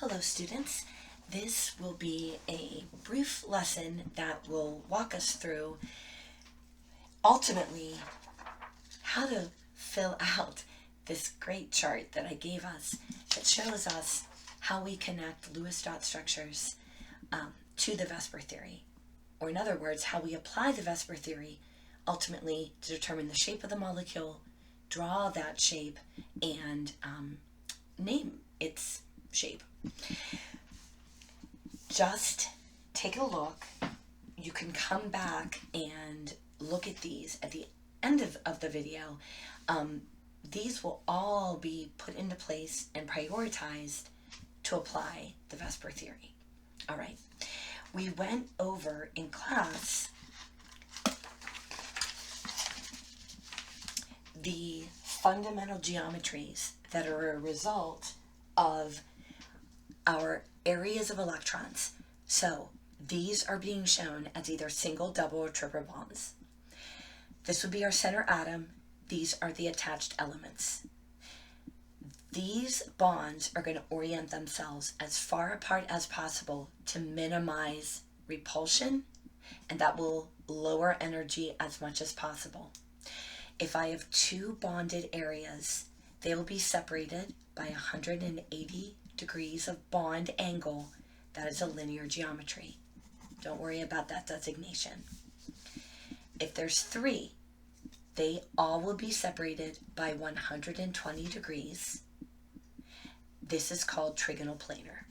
Hello students, this will be a brief lesson that will walk us through ultimately how to fill out this great chart that I gave us that shows us how we connect Lewis dot structures to the VSEPR theory, or in other words, how we apply the VSEPR theory ultimately to determine the shape of the molecule, draw that shape, and name its shape. Just take a look. You can come back and look at these at the end of the video. These will all be put into place and prioritized to apply the VSEPR theory. All right. We went over in class the fundamental geometries that are a result of our areas of electrons. So these are being shown as either single, double, or triple bonds. This would be our center atom. These are the attached elements. These bonds are going to orient themselves as far apart as possible to minimize repulsion, and that will lower energy as much as possible. If I have two bonded areas, they will be separated by 180 degrees of bond angle. That is a linear geometry. Don't worry about that designation. If there's three, they all will be separated by 120 degrees. This is called trigonal planar.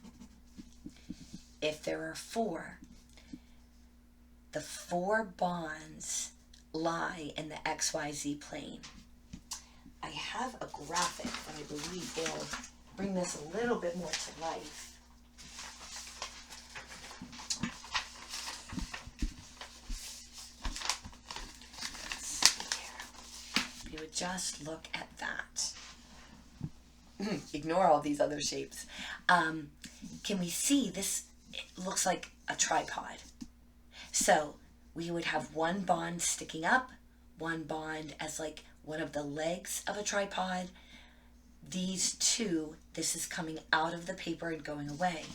If there are four, the four bonds lie in the XYZ plane. I have a graphic that I believe will bring this a little bit more to life. Let's see here. If you would just look at that. Ignore all these other shapes. Can we see this? It looks like a tripod. So we would have one bond sticking up, one bond as like one of the legs of a tripod. These two, this is coming out of the paper and going away.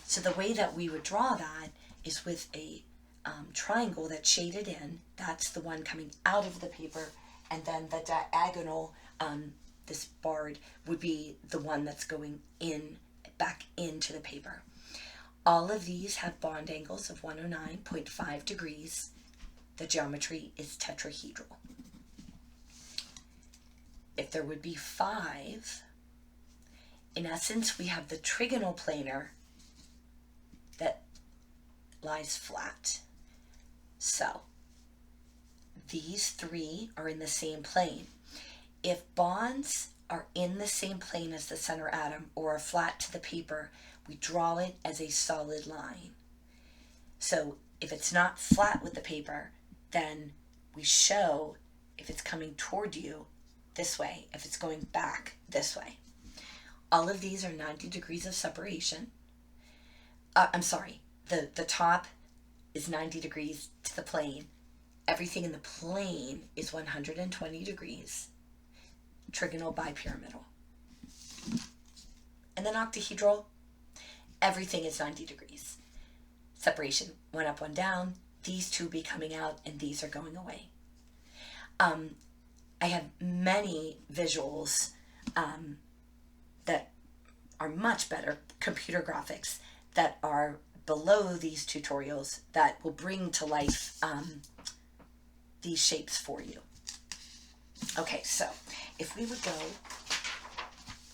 So the way that we would draw that is with a triangle that's shaded in. That's the one coming out of the paper, and then the diagonal, this barred, would be the one that's going in, back into the paper. All of these have bond angles of 109.5 degrees. The geometry is tetrahedral. If there would be five, in essence, we have the trigonal planar that lies flat. So these three are in the same plane. If bonds are in the same plane as the center atom or are flat to the paper, we draw it as a solid line. So if it's not flat with the paper, then we show if it's coming toward you this way, if it's going back this way. All of these are 90 degrees of separation. I'm sorry, the top is 90 degrees to the plane. Everything in the plane is 120 degrees. Trigonal bipyramidal. And then octahedral, everything is 90 degrees. Separation, one up, one down. These two be coming out, and these are going away. I have many visuals that are much better, computer graphics, that are below these tutorials that will bring to life these shapes for you. Okay, so if we would go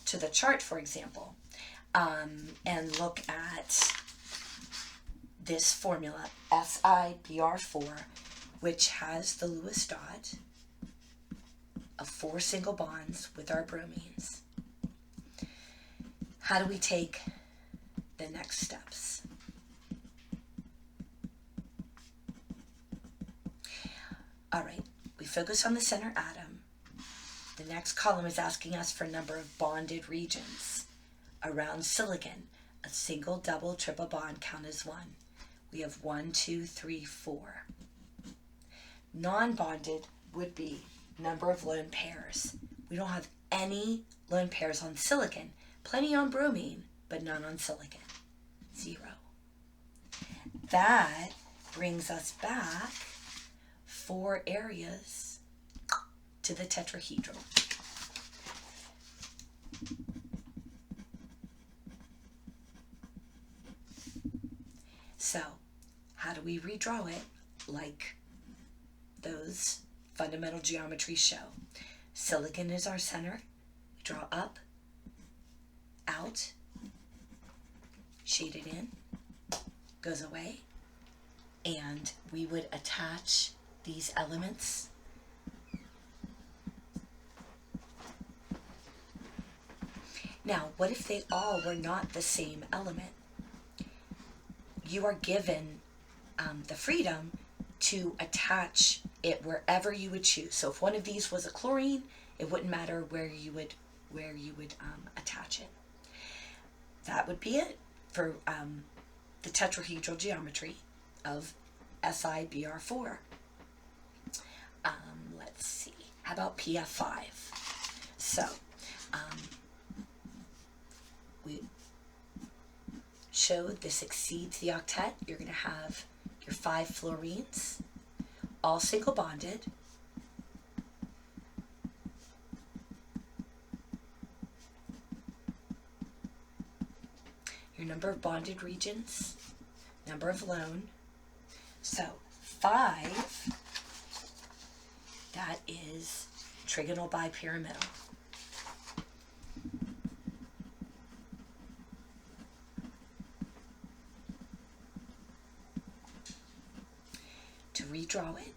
to the chart, for example, and look at this formula, SiBr4, which has the Lewis dot of 4 single bonds with our bromines. How do we take the next steps? All right, we focus on the center atom. The next column is asking us for number of bonded regions. Around silicon, a single, double, triple bond count as 1. We have 1, 2, 3, 4. Non-bonded would be number of lone pairs. We don't have any lone pairs on silicon, plenty on bromine, but none on silicon. 0. That brings us back 4 areas to the tetrahedral. So, how do we redraw it like those fundamental geometries show? Silicon is our center. We draw up, out, shade it in, goes away, and we would attach these elements. Now, what if they all were not the same element? You are given the freedom to attach it wherever you would choose. So if one of these was a chlorine, it wouldn't matter where you would attach it. That would be it for the tetrahedral geometry of SiBr4. Let's see. How about PF5? So we showed this exceeds the octet. You're going to have your 5 fluorines, all single bonded. Your number of bonded regions, number of lone. So 5, that is trigonal bipyramidal. To redraw it,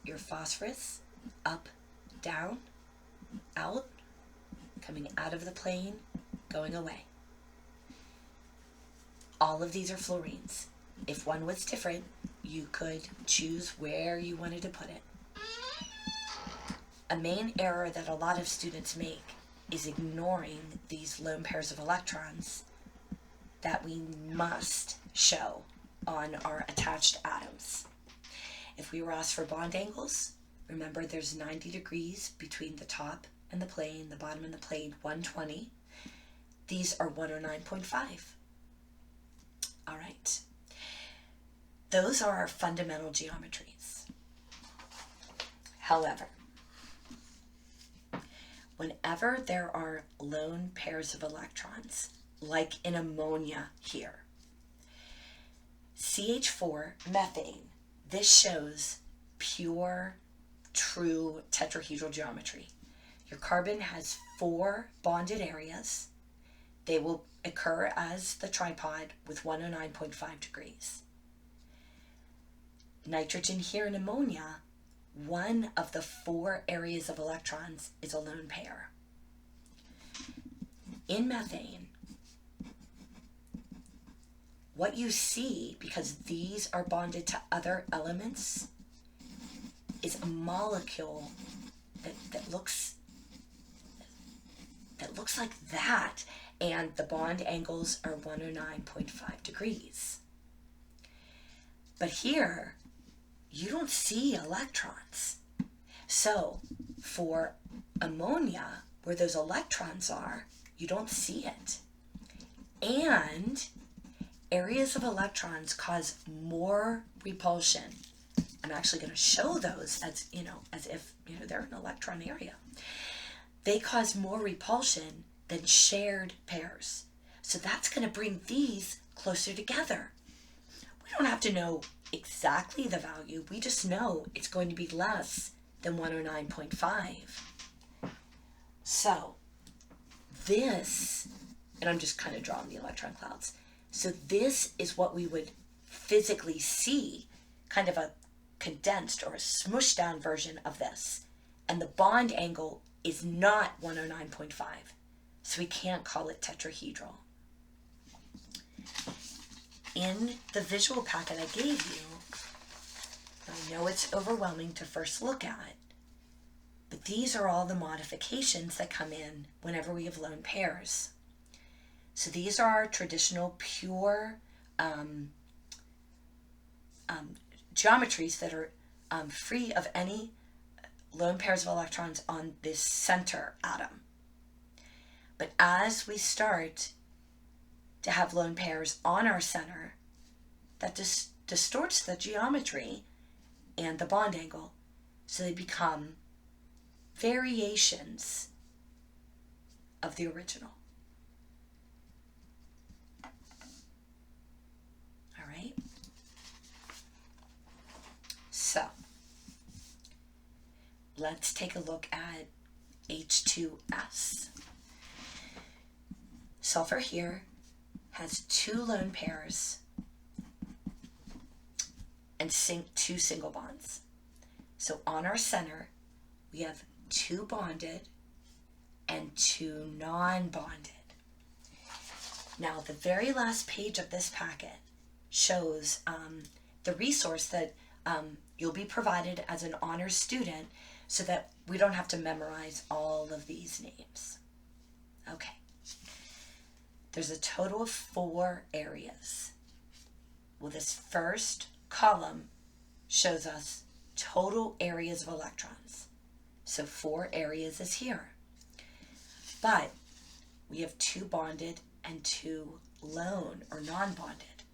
your phosphorus, up, down, out, coming out of the plane, going away. All of these are fluorines. If one was different, you could choose where you wanted to put it. A main error that a lot of students make is ignoring these lone pairs of electrons that we must show on our attached atoms. If we were asked for bond angles, remember there's 90 degrees between the top and the plane, the bottom and the plane, 120. These are 109.5. All right. Those are our fundamental geometries. However, whenever there are lone pairs of electrons, like in ammonia here, CH4, methane, this shows pure, true tetrahedral geometry. Your carbon has 4 bonded areas. They will occur as the tripod with 109.5 degrees. Nitrogen here in ammonia, one of the 4 areas of electrons is a lone pair. In methane, what you see, because these are bonded to other elements, is a molecule that looks like that, and the bond angles are 109.5 degrees. But here, you don't see electrons. So for ammonia, where those electrons are, you don't see it. And areas of electrons cause more repulsion. I'm actually going to show those as if they're an electron area. They cause more repulsion than shared pairs. So that's going to bring these closer together. We don't have to know exactly the value. We just know it's going to be less than 109.5. So this, and I'm just kind of drawing the electron clouds. So this is what we would physically see, kind of a condensed or a smushed down version of this. And the bond angle is not 109.5. So we can't call it tetrahedral. In the visual packet I gave you, I know it's overwhelming to first look at, but these are all the modifications that come in whenever we have lone pairs. So these are our traditional pure geometries that are free of any lone pairs of electrons on this center atom. But as we start to have lone pairs on our center that distorts the geometry and the bond angle, so they become variations of the original. All right? So, let's take a look at H2S. Sulfur here has 2 lone pairs and 2 single bonds. So on our center, we have 2 bonded and 2 non-bonded. Now, the very last page of this packet shows the resource that you'll be provided as an honors student so that we don't have to memorize all of these names. Okay. There's a total of 4 areas. Well, this first column shows us total areas of electrons. So 4 areas is here. But we have 2 bonded and 2 lone or non-bonded.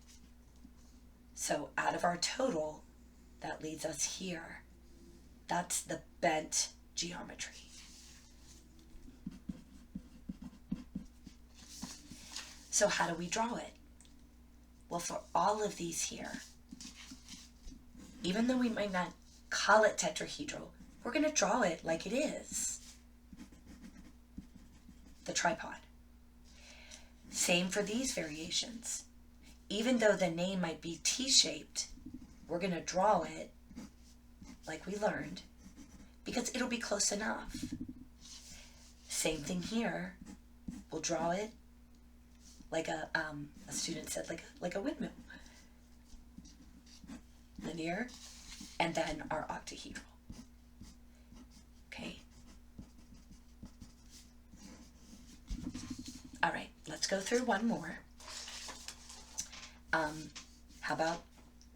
So out of our total, that leads us here. That's the bent geometry. So how do we draw it? Well, for all of these here, even though we might not call it tetrahedral, we're going to draw it like it is. The tripod. Same for these variations. Even though the name might be T-shaped, we're going to draw it like we learned because it'll be close enough. Same thing here. We'll draw it like a student said, like a windmill. Linear, and then our octahedral. Okay. All right, let's go through one more. How about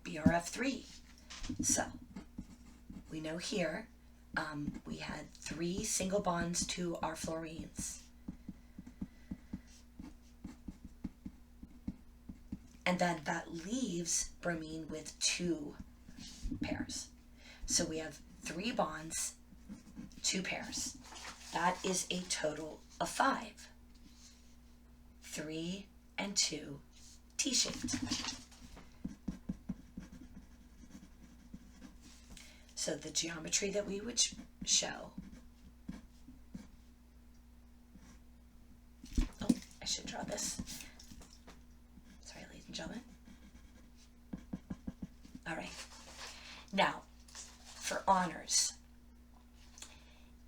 BRF3? So, we know here we had 3 single bonds to our fluorines. And then that leaves bromine with 2 pairs. So we have 3 bonds, 2 pairs. That is a total of 5. 3 and 2, T-shaped. So the geometry that we would show. Oh, I should draw this. Sorry, ladies and gentlemen. All right. Now, for honors,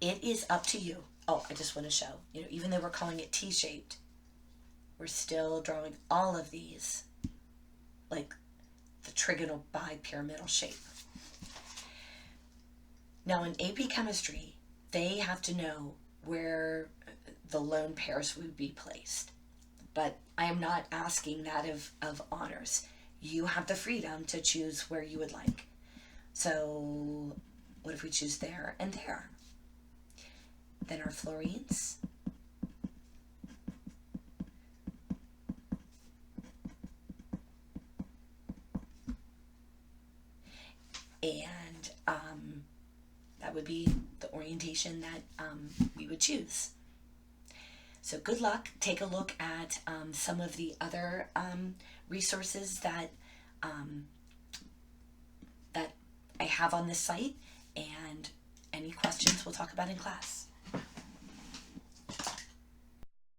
it is up to you. Oh, I just want to show, even though we're calling it T-shaped, we're still drawing all of these like the trigonal bipyramidal shape. Now, in AP Chemistry, they have to know where the lone pairs would be placed. But I am not asking that of honors. You have the freedom to choose where you would like. So what if we choose there and there? Then our fluorines. And that would be the orientation that we would choose. So good luck. Take a look at some of the other resources that I have on this site, and any questions we'll talk about in class.